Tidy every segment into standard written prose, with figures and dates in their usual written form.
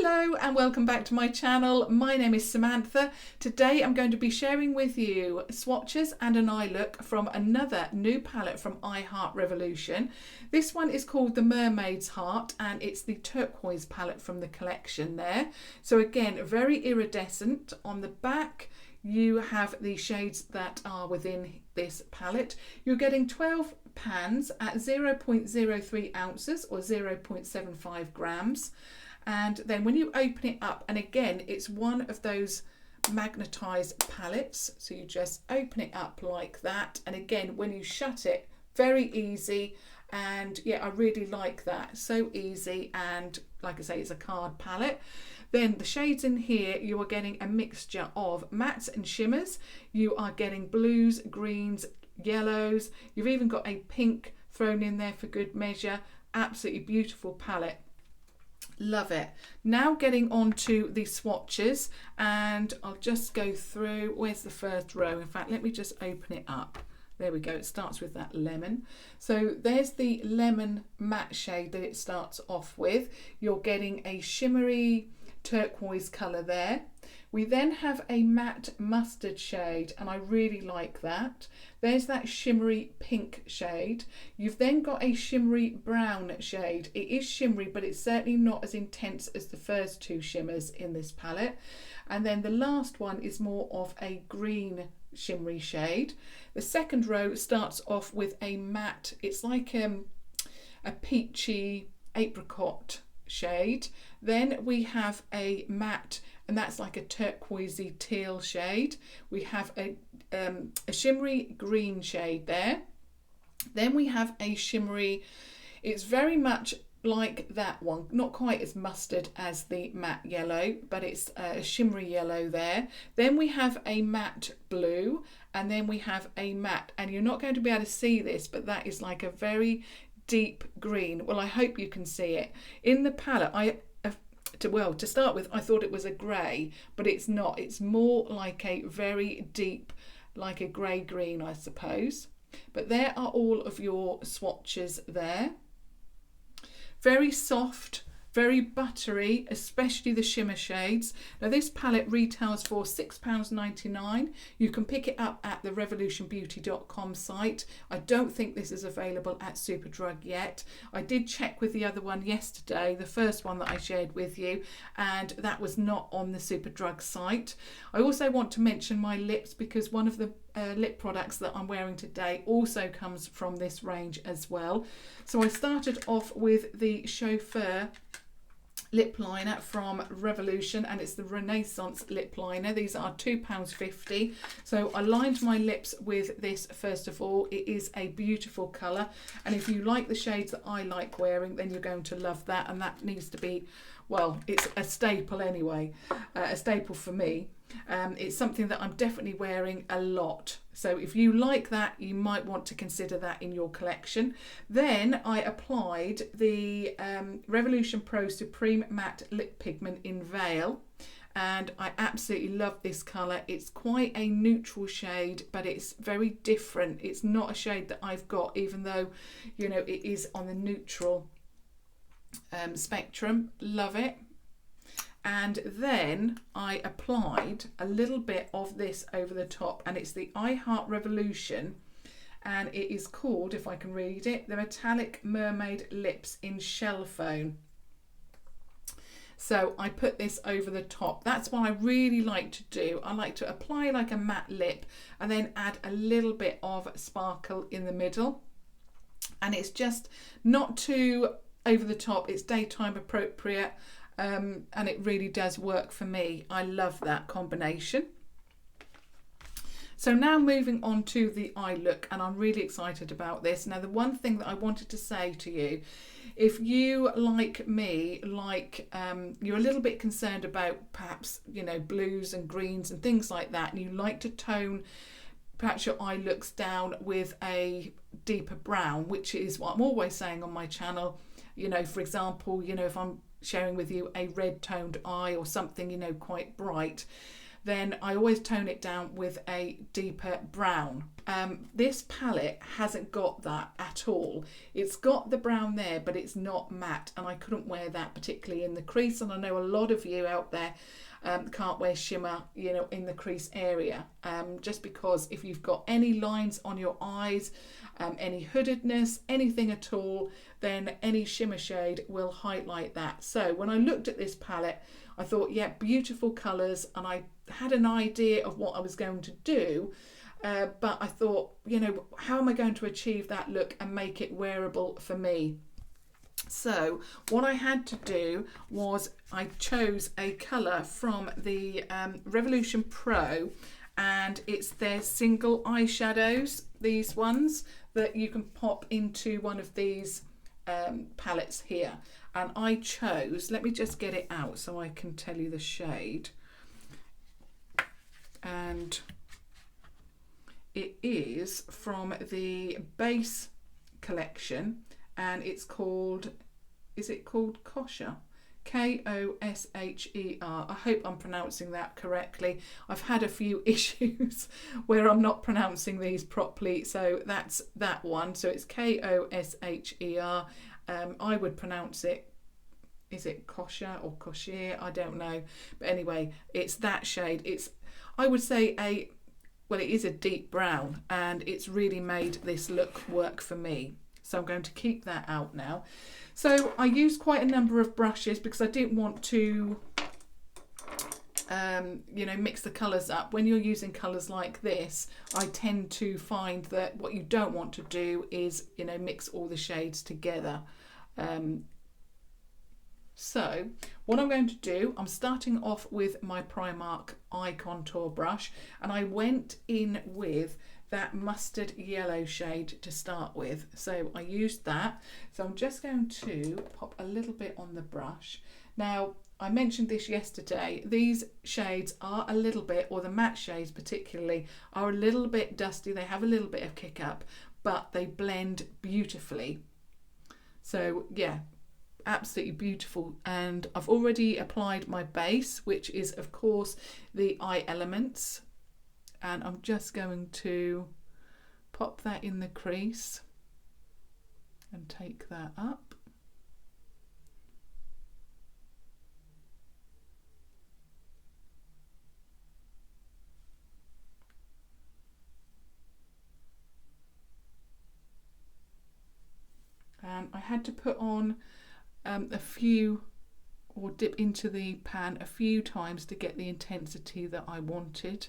Hello and welcome back to my channel. My name is Samantha. Today I'm going to be sharing with you swatches and an eye look from another new palette from Heart Revolution. This one is called the Mermaid's Heart and it's the turquoise palette from the collection there. So again, very iridescent. On the back you have the shades that are within this palette. You're getting 12 pans at 0.03 ounces or 0.75 grams. And then when you open it up, and again, it's one of those magnetized palettes. So you just open it up like that. And again, when you shut it, very easy. And yeah, I really like that. So easy. And like I say, it's a card palette. Then the shades in here, you are getting a mixture of mattes and shimmers. You are getting blues, greens, yellows. You've even got a pink thrown in there for good measure. Absolutely beautiful palette. Love it. Now getting on to the swatches, and I'll just go through. Where's the first row? In fact, let me just open it up. There we go. It starts with that lemon. So there's the lemon matte shade that it starts off with. You're getting a shimmery turquoise colour there. We then have a matte mustard shade, and I really like that. There's that shimmery pink shade. You've then got a shimmery brown shade. It is shimmery, but it's certainly not as intense as the first two shimmers in this palette. And then the last one is more of a green shimmery shade. The second row starts off with a matte, it's like a peachy apricot shade. Then we have a matte, and that's like a turquoisey teal shade. We have a shimmery green shade there. Then we have a shimmery, it's very much like that one, not quite as mustard as the matte yellow, but it's a shimmery yellow there. Then we have a matte blue, and then we have a matte, and you're not going to be able to see this, but that is like a very deep green. Well, I hope you can see it. In the palette, to start with, I thought it was a grey, but it's not. It's more like a very deep, like a grey green, I suppose. But there are all of your swatches there. Very soft, very buttery, especially the shimmer shades. Now this palette retails for £6.99. You can pick it up at the revolutionbeauty.com site. I don't think this is available at Superdrug yet. I did check with the other one yesterday, the first one that I shared with you, and that was not on the Superdrug site. I also want to mention my lips, because one of the lip products that I'm wearing today also comes from this range as well. So I started off with the Chauffeur lip liner from Revolution, and it's the Renaissance lip liner. These are £2.50. So I lined my lips with this first of all. It is a beautiful colour, and if you like the shades that I like wearing, then you're going to love that, and that needs to be, well, it's a staple anyway, a staple for me. It's something that I'm definitely wearing a lot. So if you like that, you might want to consider that in your collection. Then I applied the Revolution Pro Supreme Matte Lip Pigment in Veil, and I absolutely love this colour. It's quite a neutral shade, but it's very different. It's not a shade that I've got, even though, you know, it is on the neutral spectrum. Love it. And then I applied a little bit of this over the top, and it's the Heart Revolution, and it is called, if I can read it, the Metallic Mermaid Lips in Shellphone. So I put this over the top. That's what I really like to do. I like to apply like a matte lip and then add a little bit of sparkle in the middle. And it's just not too over the top. It's daytime appropriate. And it really does work for me. I love that combination. So now moving on to the eye look, and I'm really excited about this. Now the one thing that I wanted to say to you, if you, like me, you're a little bit concerned about perhaps, you know, blues and greens and things like that, and you like to tone perhaps your eye looks down with a deeper brown, which is what I'm always saying on my channel. You know, for example, you know, if I'm sharing with you a red toned eye or something, you know, quite bright, then I always tone it down with a deeper brown. This palette hasn't got that at all. It's got the brown there, but it's not matte, and I couldn't wear that particularly in the crease, and I know a lot of you out there can't wear shimmer, you know, in the crease area, just because if you've got any lines on your eyes, any hoodedness, anything at all, then any shimmer shade will highlight that. So when I looked at this palette, I thought, yeah, beautiful colours, and I had an idea of what I was going to do, but I thought, you know, how am I going to achieve that look and make it wearable for me? So what I had to do was I chose a colour from the Revolution Pro, and it's their single eyeshadows, these ones that you can pop into one of these palettes here. And I chose, let me just get it out so I can tell you the shade. And it is from the base collection, and it's called, is it called Kosher? Kosher. I hope I'm pronouncing that correctly. I've had a few issues where I'm not pronouncing these properly, so that's that one. So it's Kosher. I would pronounce it, is it Kosher or Kosher? I don't know. But anyway, it's that shade. It's, I would say well, it is a deep brown, and it's really made this look work for me. So I'm going to keep that out now. So I used quite a number of brushes because I didn't want to, you know, mix the colours up. When you're using colours like this, I tend to find that what you don't want to do is, you know, mix all the shades together. So what I'm going to do, I'm starting off with my Primark eye contour brush, and I went in with that mustard yellow shade to start with. So I used that. So I'm just going to pop a little bit on the brush. Now, I mentioned this yesterday, these shades are a little bit, or the matte shades particularly, are a little bit dusty. They have a little bit of kick up, but they blend beautifully. So yeah, absolutely beautiful. And I've already applied my base, which is of course the Eye Elements, and I'm just going to pop that in the crease and take that up. And I had to put on a few, or dip into the pan a few times to get the intensity that I wanted.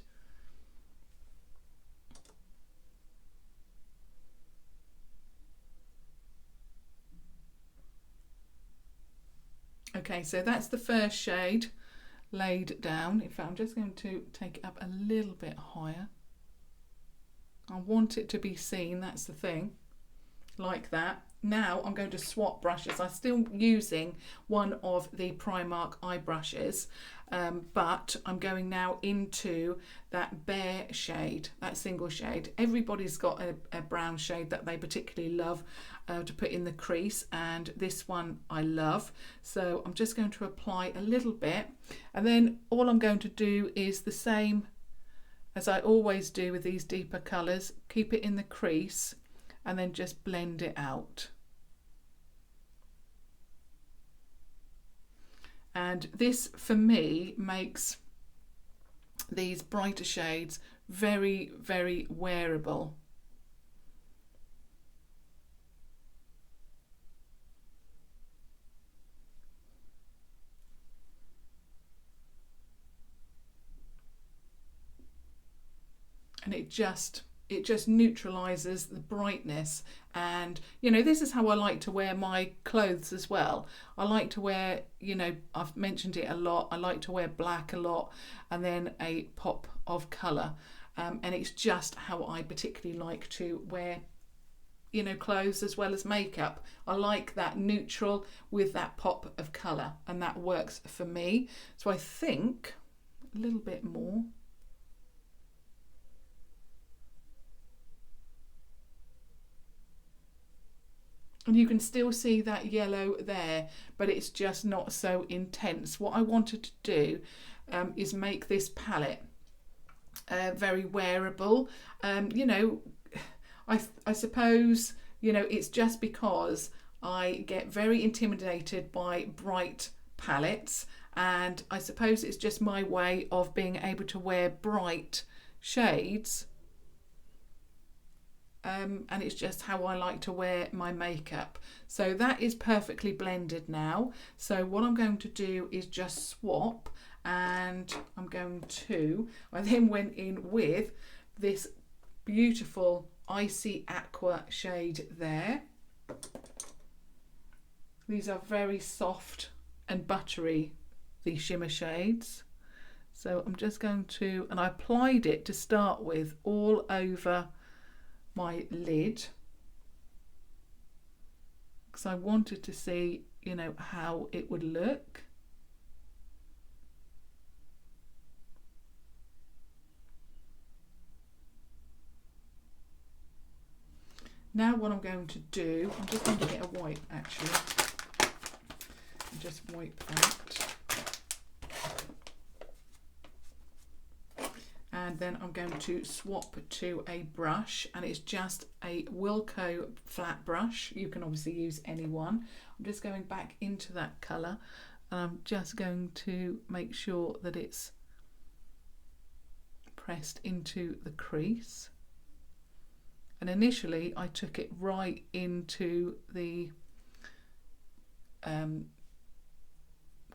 Okay, so that's the first shade laid down. In fact, I'm just going to take it up a little bit higher. I want it to be seen, that's the thing, like that. Now I'm going to swap brushes. I'm still using one of the Primark eye brushes, but I'm going now into that bare shade, that single shade. Everybody's got a brown shade that they particularly love to put in the crease, and this one I love. So I'm just going to apply a little bit, and then all I'm going to do is the same as I always do with these deeper colours. Keep it in the crease and then just blend it out. And this, for me, makes these brighter shades very, very wearable. And it just neutralizes the brightness. And you know, this is how I like to wear my clothes as well. I like to wear, you know, I've mentioned it a lot, I like to wear black a lot, and then a pop of colour, and it's just how I particularly like to wear, you know, clothes as well as makeup. I like that neutral with that pop of colour, and that works for me. So I think a little bit more. And you can still see that yellow there, but it's just not so intense. What I wanted to do is make this palette very wearable. You know, I suppose, you know, it's just because I get very intimidated by bright palettes, and I suppose it's just my way of being able to wear bright shades, and it's just how I like to wear my makeup. So that is perfectly blended now. So what I'm going to do is just swap, and I then went in with this beautiful icy aqua shade there. These are very soft and buttery, these shimmer shades. So I'm just going to, and I applied it to start with all over my lid, because I wanted to see, you know, how it would look. Now what I'm going to do, I'm just going to get a wipe actually, and just wipe that. And then I'm going to swap to a brush, and it's just a Wilko flat brush. You can obviously use any one. I'm just going back into that colour, and I'm just going to make sure that it's pressed into the crease. And initially I took it right into the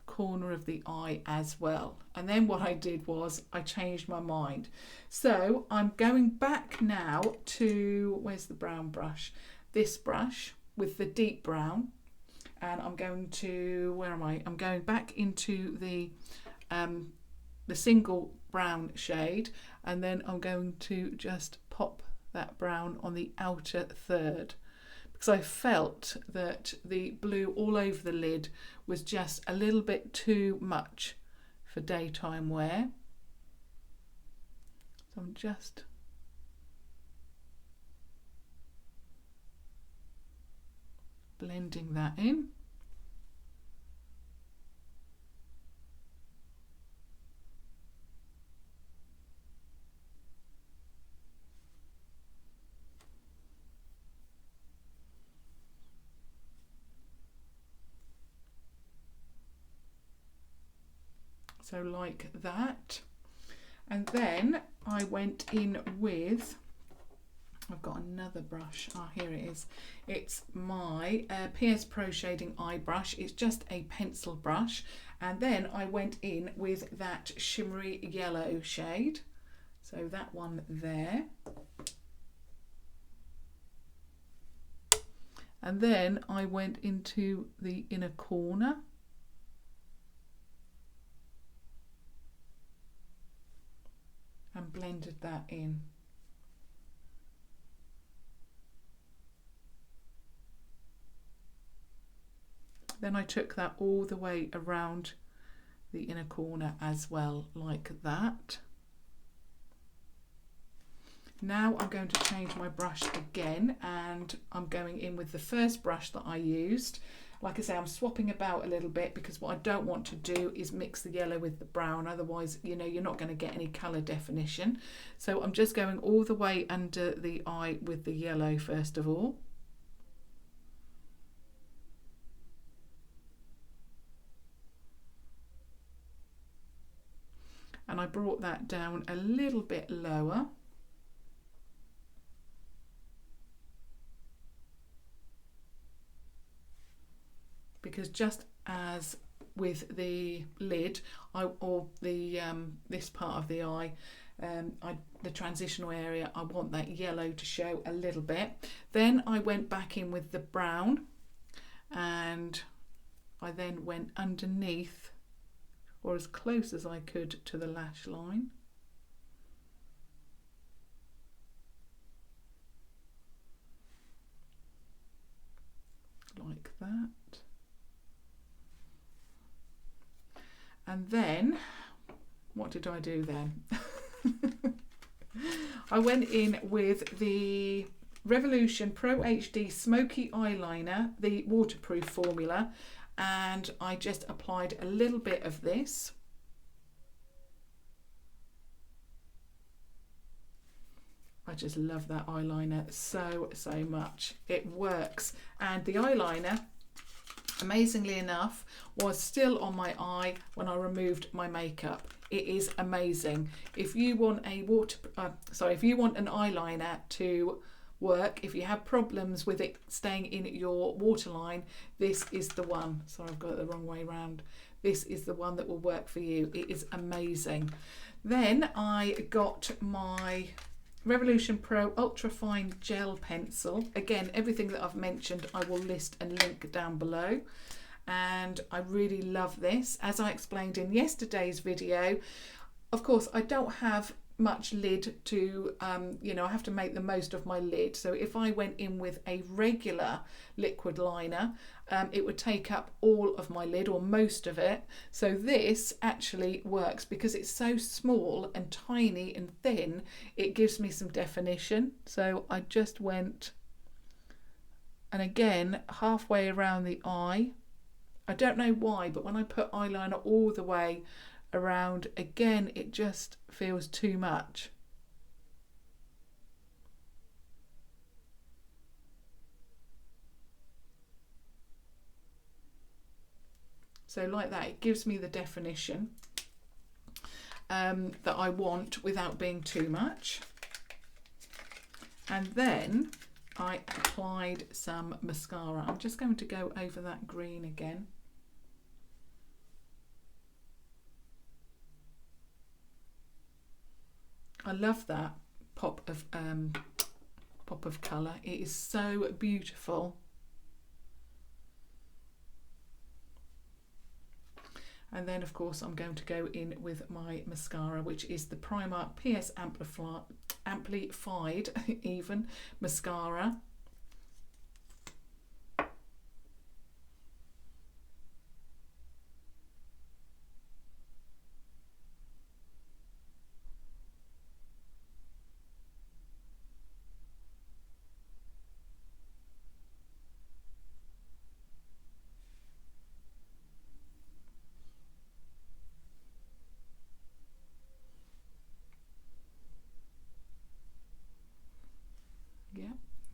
corner of the eye as well, and then what I did was I changed my mind. So I'm going back now to, where's the brown brush, this brush with the deep brown, and I'm going to, where am I, I'm going back into the single brown shade, and then I'm going to just pop that brown on the outer third, because I felt that the blue all over the lid was just a little bit too much for daytime wear. So I'm just blending that in. So like that. And then I went in with, I've got another brush, here it is. It's my PS Pro Shading Eye Brush. It's just a pencil brush. And then I went in with that shimmery yellow shade. So that one there. And then I went into the inner corner. And blended that in. Then I took that all the way around the inner corner as well, like that. Now I'm going to change my brush again, and I'm going in with the first brush that I used. Like I say, I'm swapping about a little bit, because what I don't want to do is mix the yellow with the brown, otherwise, you know, you're not going to get any colour definition. So I'm just going all the way under the eye with the yellow first of all. And I brought that down a little bit lower. Because just as with the lid, this part of the eye, the transitional area, I want that yellow to show a little bit. Then I went back in with the brown, and I then went underneath, or as close as I could to the lash line. Like that. And then, what did I do then? I went in with the Revolution Pro HD Smoky Eyeliner, the waterproof formula, and I just applied a little bit of this. I just love that eyeliner so much. It works. And the eyeliner, amazingly enough, was still on my eye when I removed my makeup. It is amazing. If you want a if you want an eyeliner to work, if you have problems with it staying in your waterline, this is the one. Sorry, I've got it the wrong way around. This is the one that will work for you. It is amazing. Then I got my Revolution Pro Ultra Fine Gel Pencil. Again, everything that I've mentioned I will list and link down below. And I really love this. As I explained in yesterday's video, of course I don't have much lid to, you know, I have to make the most of my lid. So if I went in with a regular liquid liner, it would take up all of my lid or most of it. So this actually works because it's so small and tiny and thin, it gives me some definition. So I just went, and again, halfway around the eye. I don't know why, but when I put eyeliner all the way around, again, it just feels too much. So like that, it gives me the definition that I want without being too much. And then I applied some mascara. I'm just going to go over that green again. I love that pop of colour. It is so beautiful. And then of course I'm going to go in with my mascara, which is the Primark PS Amplified even mascara.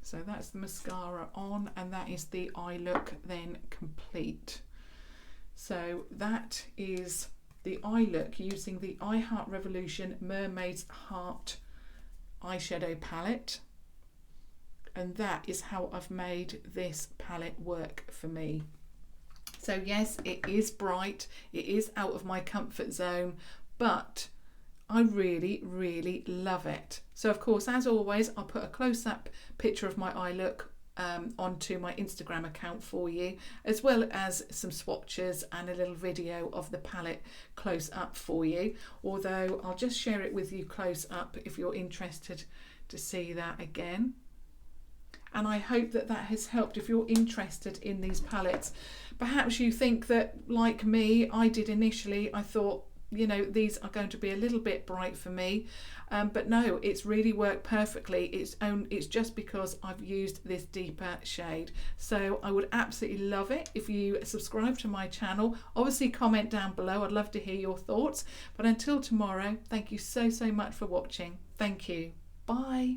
So that's the mascara on, and that is the eye look then complete. So that is the eye look using the iHeart Revolution Mermaid's Heart eyeshadow palette. And that is how I've made this palette work for me. So yes, it is bright, it is out of my comfort zone, but I really love it. So of course, as always, I'll put a close-up picture of my eye look onto my Instagram account for you, as well as some swatches and a little video of the palette close up for you. Although I'll just share it with you close up if you're interested to see that again. And I hope that that has helped if you're interested in these palettes. Perhaps you think that, like me, I did initially, I thought, you know, these are going to be a little bit bright for me, but no, it's really worked perfectly. It's just because I've used this deeper shade. So I would absolutely love it if you subscribe to my channel. Obviously comment down below, I'd love to hear your thoughts. But until tomorrow, thank you so much for watching. Thank you. Bye.